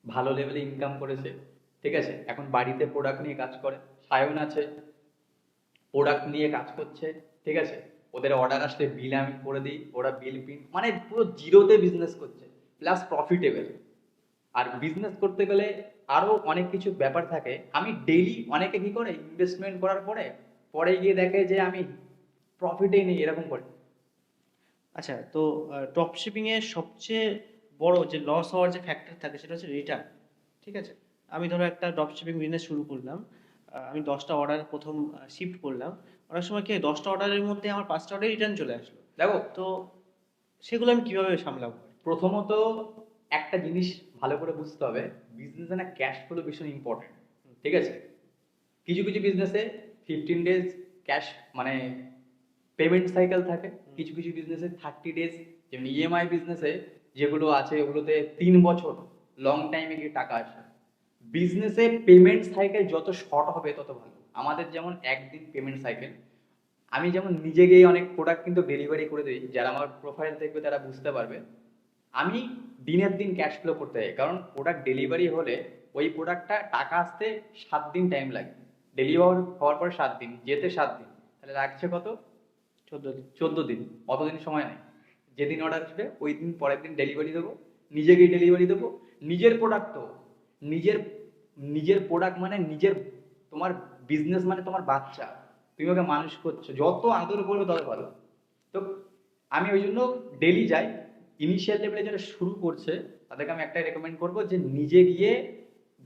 ভালো লেভেলে ইনকাম করেছে, ঠিক আছে? এখন বাড়িতে প্রোডাক্ট নিয়ে কাজ করে। সায়ন আছে, প্রোডাক্ট নিয়ে কাজ করছে, ঠিক আছে? ওদের অর্ডার আসলে বিল আমি করে দিই, ওরা বিল প্রিন্ট, মানে পুরো জিরোতে বিজনেস করছে, প্লাস প্রফিটেবল। আর বিজনেস করতে গেলে আরো অনেক কিছু ব্যাপার থাকে। আমি ডেইলি, অনেকে কি করে ইনভেস্টমেন্ট করার পরে পরে গিয়ে দেখে যে আমি প্রফিটেই নেই, এরকম করে। আচ্ছা, তো ড্রপশিপিং এর সবচেয়ে বড় যে লস হওয়ার যে ফ্যাক্টর থাকে সেটা হচ্ছে রিটার্ন। ঠিক আছে, আমি ধরো একটা ড্রপশিপিং বিজনেস শুরু করলাম, আমি 10টা অর্ডার প্রথম শিফট করলাম। অনেক সময় কি হয়, 10টা অর্ডারের মধ্যে আমার 5টা অর্ডার রিটার্ন চলে আসলো। দেখো, তো সেগুলো আমি কিভাবে সামলাবো? প্রথমত একটা জিনিস ভালো করে বুঝতে হবে, বিজনেসে না ক্যাশ ফ্লো ভীষণ ইম্পর্টেন্ট, ঠিক আছে? কিছু কিছু বিজনেসে 15 ডেজ ক্যাশ মানে পেমেন্ট সাইকেল থাকে, কিছু কিছু বিজনেসে 30 ডেজ, যেমন EMI বিজনেসে যেগুলো আছে ওগুলোতে 3 বছর লং টাইমে গিয়ে টাকা আসে। বিজনেসে পেমেন্ট সাইকেল যত শর্ট হবে তত ভালো। আমাদের যেমন একদিন পেমেন্ট সাইকেল, আমি যেমন নিজে গিয়ে অনেক প্রোডাক্ট কিন্তু ডেলিভারি করে দিই, যারা আমার প্রোফাইল দেখবে তারা বুঝতে পারবে। আমি দিনের দিন ক্যাশ ফ্লো করতে যাই, কারণ প্রোডাক্ট ডেলিভারি হলে ওই প্রোডাক্টটা টাকা আসতে 7 দিন টাইম লাগে। ডেলিভার হওয়ার পরে 7 দিন, যেতে 7 দিন, তাহলে লাগছে কত? 14 দিন। 14 দিন। অতদিন সময় নেই। যেদিন অর্ডার আসবে ওই দিন পরের দিন ডেলিভারি দেবো, নিজেকেই ডেলিভারি দেবো। নিজের প্রোডাক্ট তো নিজের, নিজের প্রোডাক্ট মানে নিজের, তোমার বিজনেস মানে তোমার বাচ্চা, তুমি ওকে মানুষ করছো, যত আদর করবে তত ভালো। তো আমি ওই জন্য ডেলি যাই। ইনিশিয়াল লেভেলে যারা শুরু করছে তাদেরকে আমি একটাই রেকমেন্ড করবো যে নিজে গিয়ে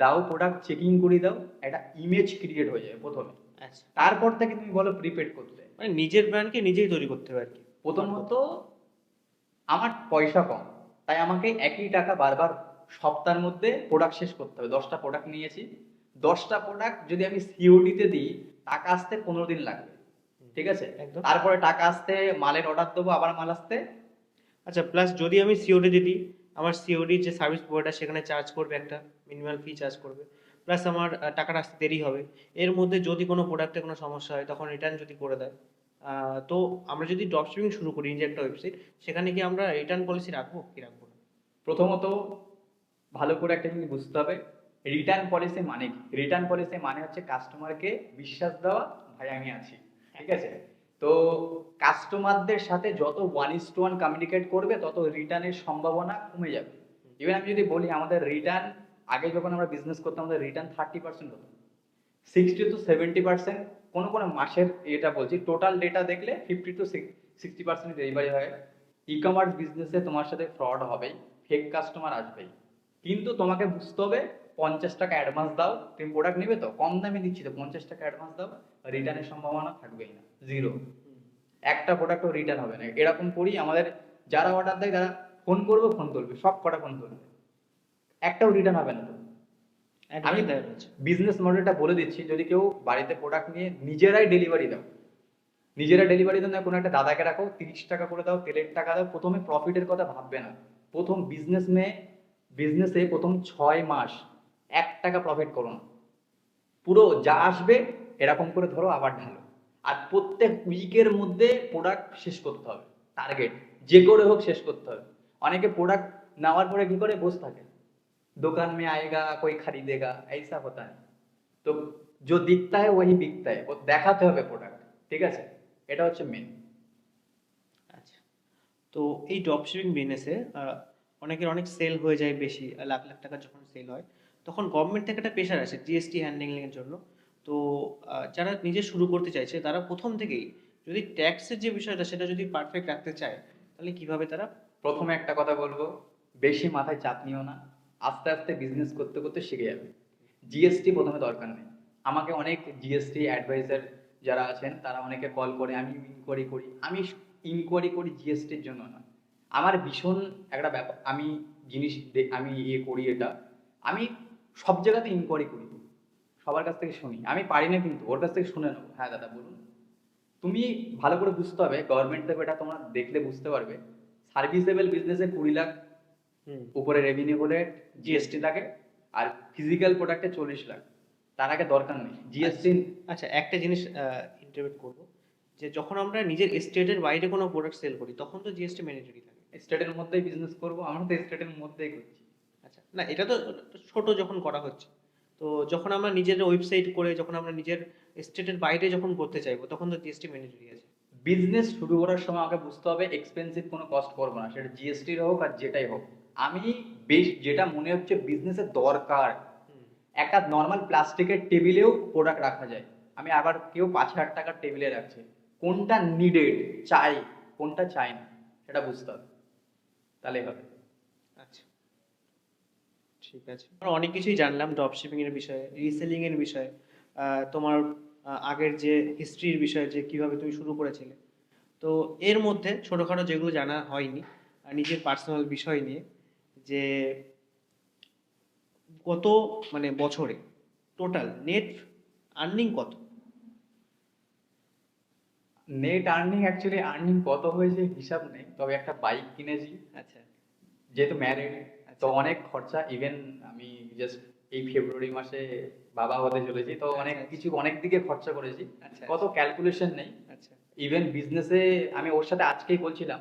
দাও, প্রোডাক্ট চেকিং করে দাও, একটা ইমেজ ক্রিয়েট হয়ে যাবে প্রথমে। আচ্ছা, তারপর থেকে তুমি বলো প্রিপেড করতে। মানে নিজের ব্র্যান্ডকে নিজেই তৈরি করতে হবে আর কি। প্রথমত আমার পয়সা কম, তাই আমাকে একই টাকা বারবার সপ্তাহের মধ্যে প্রোডাক্ট শেষ করতে হবে। 10টা প্রোডাক্ট নিয়েছি, 10টা প্রোডাক্ট যদি আমি সিওডিতে দিই, টাকা আসতে 15 দিন লাগবে, ঠিক আছে? একদম। তারপরে টাকা আসতে, মালের অর্ডার দেবো, আবার মাল আসতে। আচ্ছা, প্লাস যদি আমি সিওডি দিই, আমার সিওডি যে সার্ভিস প্রোভাইডার সেখানে চার্জ করবে, একটা মিনিমাল ফি চার্জ করবে, প্লাস আমার টাকাটা আসতে দেরি হবে। এর মধ্যে যদি কোনো প্রোডাক্টে কোনো সমস্যা হয় তখন রিটার্ন যদি করে দেয়, তো আমরা যদি ড্রপ শিপিং শুরু করি নিজের একটা ওয়েবসাইট, সেখানে কি আমরা রিটার্ন পলিসি রাখবো কি রাখবো না? প্রথমত ভালো করে একটা জিনিস বুঝতে হবে, রিটার্ন পলিসি মানে কি। রিটার্ন পলিসি মানে হচ্ছে কাস্টমারকে বিশ্বাস দেওয়া, ভাই আমি আছি, ঠিক আছে। তো কাস্টমারদের সাথে যত 1:1 কমিউনিকেট করবে তত রিটার্নের সম্ভাবনা কমে যাবে। ইভেন আমি যদি বলি, আমাদের রিটার্ন আগে যখন আমরা বিজনেস করতাম আমাদের রিটার্ন 30% হতো, 60 to 70%, কোনো কোনো মাসের এটা বলছি, টোটাল ডেটা দেখলে 50 to 60% ডেলিভারি হয়। ই কমার্স বিজনেসে তোমার সাথে ফ্রড হবেই, ফেক কাস্টমার আসবেই, কিন্তু তোমাকে বুঝতে হবে 50 টাকা অ্যাডভান্স দাও, তুমি প্রোডাক্ট নেবে তো, কম দামে দিচ্ছি তো, 50 টাকা অ্যাডভান্স দাও, রিটার্নের সম্ভাবনা থাকবেই না, জিরো। একটা প্রোডাক্টও রিটার্ন হবে না। এরকম করি আমাদের যারা অর্ডার দেয় তারা ফোন করবে, ফোন তুলবে, সব কটা ফোন তুলবে, একটাও রিটার্ন হবে না। আমি দেওয়া রয়েছে। বিজনেস মডেলটা বলে দিচ্ছি, যদি কেউ বাড়িতে প্রোডাক্ট নিয়ে নিজেরাই ডেলিভারি দাও, নিজেরা ডেলিভারি দাও না, কোনো একটা দাদাকে রাখো, 30 টাকা করে দাও, তেলের টাকা দাও, প্রথমে প্রফিটের কথা ভাববে না। প্রথম বিজনেসে প্রথম 6 মাস 1 টাকা প্রফিট করো না, পুরো যা আসবে এরকম করে ধরো, আবার ঢালো। আর প্রত্যেক উইকের মধ্যে প্রোডাক্ট শেষ করতে হবে, টার্গেট যে করে হোক শেষ করতে হবে। অনেকে প্রোডাক্ট নেওয়ার পরে কি করে বসে থাকে, दुकान में आएगा कोई खरीदेगा, ऐसा होता है। तो जो दिखता है वही बिकता है, वो দেখাতে হবে প্রোডাক্ট, ঠিক আছে, এটা হচ্ছে মেন। আচ্ছা, তো এই ড্রপ শিপিং বিজনেসে অনেকের অনেক সেল হয়ে যায় বেশি, লাখ লাখ টাকা যখন সেল হয়, তখন গভর্নমেন্ট থেকে একটা প্রেশার আসে জিএসটি হ্যান্ডলিং এর জন্য। তো যারা নিজে শুরু করতে চাইছে তারা প্রথম থেকেই যদি ট্যাক্সের যে বিষয়টা সেটা যদি পারফেক্ট রাখতে চায়, তাহলে কিভাবে তারা? প্রথমে একটা কথা বলবো, বেশি মাথায় চাপ নিও না, আস্তে আস্তে বিজনেস করতে করতে শিখে যাবে। জিএসটি প্রথমে দরকার নেই। আমাকে অনেক জিএসটি অ্যাডভাইজার যারা আছেন তারা অনেকে কল করে, আমি ইনকোয়ারি করি জিএসটির জন্য না। আমার ভীষণ একটা ব্যাপার, আমি ইয়ে করি এটা, আমি সব জায়গাতে ইনকোয়ারি করি, সবার কাছ থেকে শুনি। আমি পারি না কিন্তু ওর কাছ থেকে শুনে নেবো, হ্যাঁ দাদা বলুন। তুমি ভালো করে বুঝতে হবে, গভর্নমেন্ট দেবে এটা তোমরা দেখলে বুঝতে পারবে। সার্ভিসেবল বিজনেসে 20 লাখ হুম। উপরে রেভিনিউ হলে জিএসটি লাগে, আর ফিজিক্যাল প্রোডাক্টে 40 লাখ, তার আগে দরকার নেই জিএসটি। আচ্ছা, একটা জিনিস ইন্টারভিউ করবো, যে যখন আমরা নিজের স্টেটের বাইরে কোনো প্রোডাক্ট সেল করি তখন তো জিএসটি ম্যান্ডেটরি থাকে। স্টেটের মধ্যেই বিজনেস করবো, আমরা তো স্টেটের মধ্যেই করছি। আচ্ছা, না এটা তো ছোট যখন করা হচ্ছে, তো যখন আমরা নিজের ওয়েবসাইট করে যখন আমরা নিজের স্টেটের বাইরে যখন করতে চাইবো তখন তো জিএসটি ম্যান্ডেটরি আছে। বিজনেস শুরু করার সময় আমাকে বুঝতে হবে এক্সপেন্সিভ কোনো কস্ট করবো না, সেটা জিএসটির হোক আর যেটাই হোক। আমি যেটা মনে হচ্ছে বিজনেসের দরকার, হুম। একটা নর্মাল প্লাস্টিকের টেবিলেও প্রোডাক্ট রাখা যায়। আমি আবার কেউ 5,000 টাকার টেবিলে রাখছে, কোনটা নিডেড চাই কোনটা চাই না সেটা বুঝতে হবে, তাহলেই হবে। আচ্ছা, ঠিক আছে, আমরা অনেক কিছুই জানলাম ড্রপ শিপিং এর বিষয়ে, রিসেলিং এর বিষয়ে, তোমার আগের যে হিস্ট্রির বিষয়ে, যে কিভাবে তুমি শুরু করেছিলে। তো এর মধ্যে ছোটখাটো যেগুলো জানা হয়নি, নিজের পার্সোনাল বিষয় নিয়ে, যে কত মানে বছরে টোটাল নেট আর্নিং কত? নেট আর্নিং, অ্যাকচুয়ালি আর্নিং কত হয়েছে হিসাব নেই, তবে একটা বাইক কিনেছি, আচ্ছা। যেহেতু ম্যারিড, তো আচ্ছা। অনেক খরচা। ইভেন আমি জাস্ট এই ফেব্রুয়ারি মাসে বাবা হতে চলেছি, তো অনেক আচ্ছা, কিছু অনেক দিকে খরচা করেছি, আচ্ছা। কত ক্যালকুলেশন নেই। আচ্ছা। ইভেন বিজনেসে আমি ওর সাথে আজকেই বলছিলাম,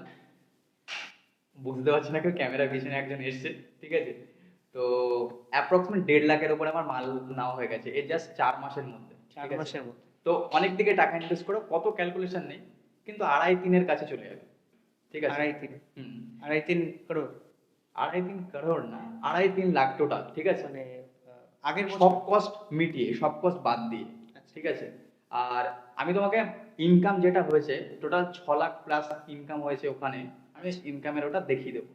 বুঝতে পারছি না কেউ ক্যামেরার পিছনে একজন এসছে, ঠিক আছে। তো অ্যাপ্রক্সিমেট 1.5 লাখের উপরে আমার মাল নেওয়া হয়ে গেছে এই জাস্ট 4 মাসের মধ্যে, 4 ঠিক আছে। মাসের মধ্যে? তো অনেক দিকে টাকা ইনভেস্ট করে, কত ক্যালকুলেশন নেই, কিন্তু 2.5-3 এর কাছে চলে যাবে, ঠিক আছে। 2.5-3? হুম। 2.5-3 করোড়? 2.5-3 crore না, 2.5-3 লাখ টোটাল, ঠিক আছে, মানে আগের সব বছর? কস্ট মিটিয়ে, সব কস্ট বাদ দিয়ে, আচ্ছা। ঠিক আছে। আর আমি তোমাকে ইনকাম যেটা হয়েছে টোটাল 6 লাখ প্লাস ইনকাম হয়েছে ওখানে, আমি ইনকামের ওটা দেখিয়ে দেবো,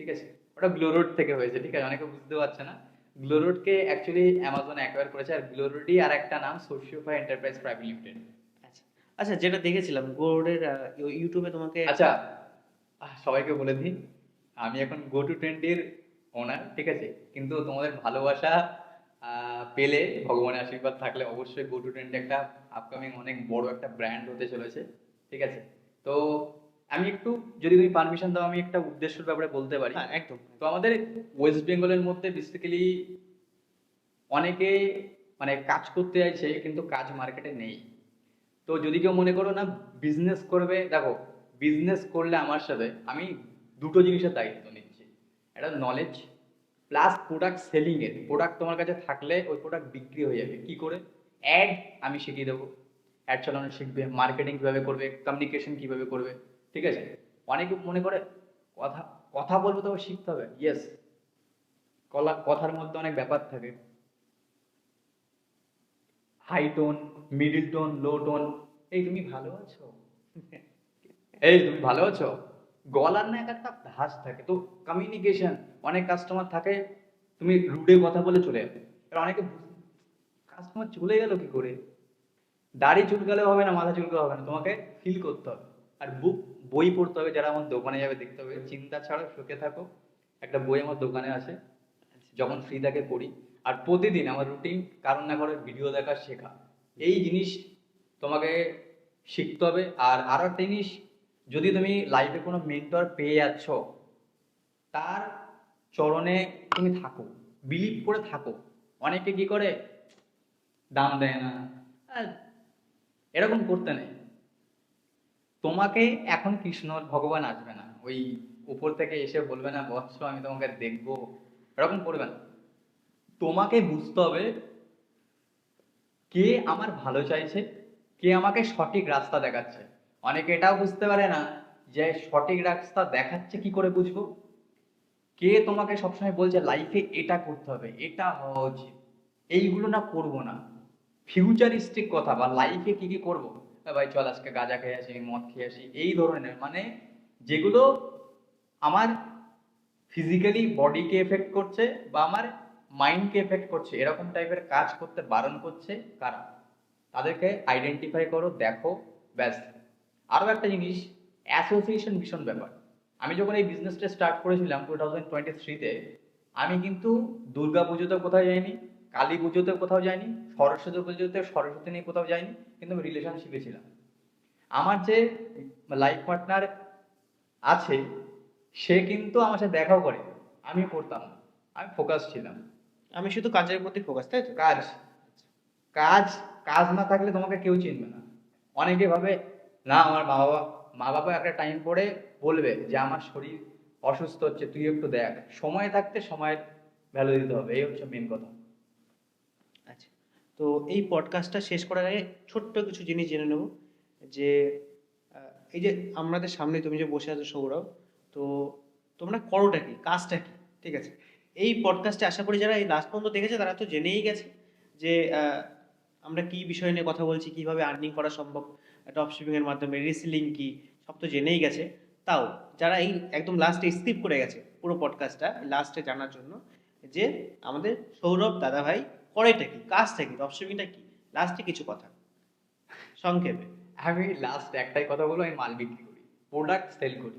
ঠিক আছে। ওটা গ্লোরোড থেকে হয়েছে, ঠিক আছে, অনেকে বুঝতে পারছে না। গ্লোরোডকে অ্যাকচুয়ালি অ্যামাজন অ্যাকোয়ার করেছে, আর গ্লোরোডই আর একটা নাম সোশিওফাই এন্টারপ্রাইজ প্রাইভেট লিমিটেড। আচ্ছা। আচ্ছা, যেটা দেখেছিলাম গোল্ডের ইউটিউবে তোমাকে। আচ্ছা, সবাইকে বলে দিই, আমি এখন গো টু ট্রেন্ডির ওনার, ঠিক আছে, কিন্তু তোমাদের ভালোবাসা পেলে, ভগবানের আশীর্বাদ থাকলে অবশ্যই গো টু ট্রেন্ড একটা আপকামিং অনেক বড় একটা ব্র্যান্ড হতে চলেছে, ঠিক আছে। তো আমি একটু, যদি তুমি পারমিশন দাও, আমি একটা উদ্দেশ্যের ব্যাপারে বলতে পারি। হ্যাঁ, একদম। তো আমাদের ওয়েস্ট বেঙ্গলের মধ্যে বেসিক্যালি অনেকে মানে কাজ করতে চাইছে কিন্তু কাজ মার্কেটে নেই। তো যদি কেউ মনে করো না বিজনেস করবে, দেখো বিজনেস করলে আমার সাথে আমি দুটো জিনিসের দায়িত্ব নিচ্ছি। একটা নলেজ প্লাস প্রোডাক্ট সেলিং এর। প্রোডাক্ট তোমার কাছে থাকলে ওই প্রোডাক্ট বিক্রি হয়ে যাবে কি করে, অ্যাড আমি শিখিয়ে দেবো, অ্যাড চালানো শিখবে, মার্কেটিং কিভাবে করবে, কমিউনিকেশন কিভাবে করবে, ঠিক আছে। অনেকে মনে করে কথা কথা বলবো তো শিখতে হবে, ইয়েস, কথার মধ্যে অনেক ব্যাপার থাকে, হাই টোন, মিডিল টোন, লো টোন। এই তুমি ভালো আছো, এই তুমি ভালো আছো, গলার না এক একটা ভাঁজ থাকে। তো কমিউনিকেশন, অনেক কাস্টমার থাকে তুমি রুডে কথা বলে চলে যাবে, এবার অনেকে কাস্টমার চলে গেল কি করে, দাড়ি চুলকালে হবে না, মাথা চুলকালে হবে না, তোমাকে ফিল করতে হবে। আর বই পড়তে হবে, যারা আমার দোকানে যাবে দেখতে হবে, চিন্তা ছাড়ো সুখে থাকো, একটা বই আমার দোকানে আছে, যখন ফ্রি থাকে পড়ি। আর প্রতিদিন আমার রুটিন কারণ না করে ভিডিও দেখা শেখা, এই জিনিস তোমাকে শিখতে হবে। আর আরো একটা জিনিস, যদি তুমি লাইফে কোনো মেন্টর পেয়ে যাচ্ছ, তার চরণে তুমি থাকো, বিলিভ করে থাকো। অনেকে কি করে দাম দেয় না, আহ, এরকম করতে নেই। তোমাকে এখন কৃষ্ণ ভগবান আসবে না, ওই উপর থেকে এসে বলবে না বৎস আমি তোমাকে দেখবো, এরকম করবে না। তোমাকে বুঝতে হবে কে আমার ভালো চাইছে, কে আমাকে সঠিক রাস্তা দেখাচ্ছে। অনেকে এটাও বুঝতে পারে না যে সঠিক রাস্তা দেখাচ্ছে কি করে বুঝবো, কে তোমাকে সবসময় বলছে লাইফে এটা করতে হবে, এটা হওয়া উচিত, এইগুলো না করবো না, ফিউচারিস্টিক কথা বা লাইফে কি কি করবো, ভাই চল আজকে গাঁজা খেয়ে আসি, মদ খেয়ে আসি, এই ধরনের মানে যেগুলো আমার ফিজিক্যালি বডিকে এফেক্ট করছে বা আমার মাইন্ডকে এফেক্ট করছে, এরকম টাইপের কাজ করতে বারণ করছে কারা, তাদেরকে আইডেন্টিফাই করো, দেখো, ব্যাস। আরও একটা জিনিস, অ্যাসোসিয়েশন ভীষণ ব্যাপার। আমি যখন এই বিজনেসটা স্টার্ট করেছিলাম 2023-তে, আমি কিন্তু দুর্গা পুজোতে কোথাও যাইনি, কালী পুজোতে কোথাও যাইনি, সরস্বতী পুজোতে সরস্বতী নিয়ে কোথাও যাইনি, কিন্তু আমি রিলেশনশিপে ছিলাম। আমার যে লাইফ পার্টনার আছে, সে কিন্তু আমার সাথে দেখাও করে, আমি করতাম না, আমি ফোকাস ছিলাম। আমি শুধু কাজের প্রতি ফোকাস, তাই তো? কাজ, কাজ, কাজ না থাকলে তোমাকে কেউ চিনবে না। অনেকে ভাবে না আমার মা বাবা একটা টাইম পরে বলবে যে আমার শরীর অসুস্থ হচ্ছে, তুই একটু দেখ, সময় থাকতে সময়ের ভ্যালু দিতে হবে, এই হচ্ছে মেন কথা। আচ্ছা, তো এই পডকাস্টটা শেষ করার আগে ছোট্ট কিছু জিনিস জেনে নেব যে এই যে আমাদের সামনে তুমি যে বসে আছো সৌরভ, তো তোমরা করোটা কি, কাজটা কি, ঠিক আছে? এই পডকাস্টে আশা করি যারা এই লাস্ট পর্যন্ত দেখেছে তারা তো জেনেই গেছে যে আমরা কি বিষয় নিয়ে কথা বলছি, কিভাবে আর্নিং করা সম্ভব ড্রপ শিপিং এর মাধ্যমে, রিসেলিং কি, সব তো জেনেই গেছে। তাও যারা এই একদম লাস্টে স্কিপ করে গেছে পুরো পডকাস্টটা লাস্টে জানার জন্য যে আমাদের সৌরভ দাদাভাই করেটা কি, কাজটা কি, ড্রপ শিপিংটা কি, লাস্টে কিছু কথা সংক্ষেপে। আমি লাস্ট একটাই কথা বলবো, আমি মাল বিক্রি করি, প্রোডাক্ট সেল করি।